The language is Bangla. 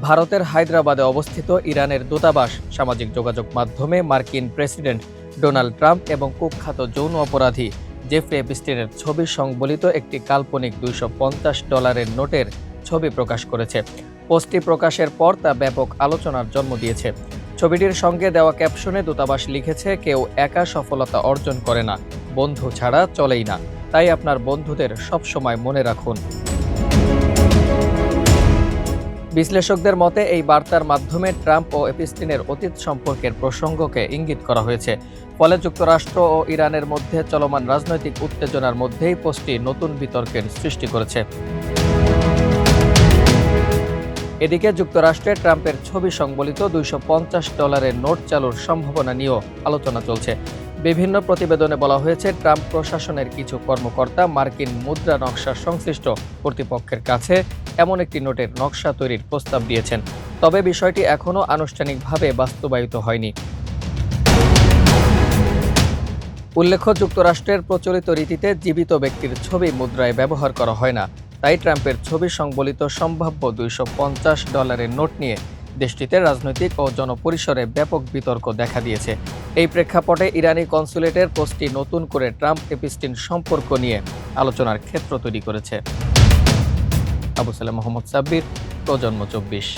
ভারতের হায়দ্রাবাদে অবস্থিত ইরানের দূতাবাস সামাজিক যোগাযোগ মাধ্যমে মার্কিন প্রেসিডেন্ট ডোনাল্ড ট্রাম্প এবং কুখ্যাত যৌন অপরাধী জেফ্রি এপস্টিনের ছবি সংবলিত একটি কাল্পনিক $250 নোটের ছবি প্রকাশ করেছে। পোস্টটি প্রকাশের পর তা ব্যাপক আলোচনার জন্ম দিয়েছে। ছবিটির সঙ্গে দেওয়া ক্যাপশনে দূতাবাস লিখেছে, কেউ একা সফলতা অর্জন করে না, বন্ধু ছাড়া চলেই না, তাই আপনার বন্ধুদের সবসময় মনে রাখুন। বিশ্লেষকদের মতে এই বার্তার মাধ্যমে ট্রাম্প ও এপস্টিনের অতীত সম্পর্কের প্রসঙ্গকে ইঙ্গিত করা হয়েছে। ফলে যুক্তরাষ্ট্র ও ইরানের মধ্যে চলমান রাজনৈতিক উত্তেজনার মধ্যেই পোস্টটি নতুন বিতর্কের সৃষ্টি করেছে। এদিকে যুক্তরাষ্ট্রে ট্রাম্পের ছবি সংবলিত $250 নোট চালুর সম্ভাবনা নিয়েও আলোচনা চলছে। বিভিন্ন প্রতিবেদনে বলা হয়েছে, ট্রাম্প প্রশাসনের কিছু কর্মকর্তা মার্কিন মুদ্রা নকশা সংশ্লিষ্ট কর্তৃপক্ষের কাছে এমন একটি নোটের নকশা তৈরির প্রস্তাব দিয়েছেন। তবে বিষয়টি এখনও আনুষ্ঠানিকভাবে বাস্তবায়িত হয়নি। উল্লেখ্য, যুক্তরাষ্ট্রের প্রচলিত রীতিতে জীবিত ব্যক্তির ছবি মুদ্রায় ব্যবহার করা হয় না। তাই ট্রাম্পের ছবি সংবলিত সম্ভাব্য $250 নোট নিয়ে দেশটিতে রাজনৈতিক ও জনপরিসরে ব্যাপক বিতর্ক দেখা দিয়েছে। এই প্রেক্ষাপটে ইরানি কনসুলেটের পোস্টটি নতুন করে ট্রাম্প এপস্টিন সম্পর্ক নিয়ে আলোচনার ক্ষেত্র তৈরি করেছে। আবু সালেম মোহাম্মদ সাব্বির, প্রজন্ম 24।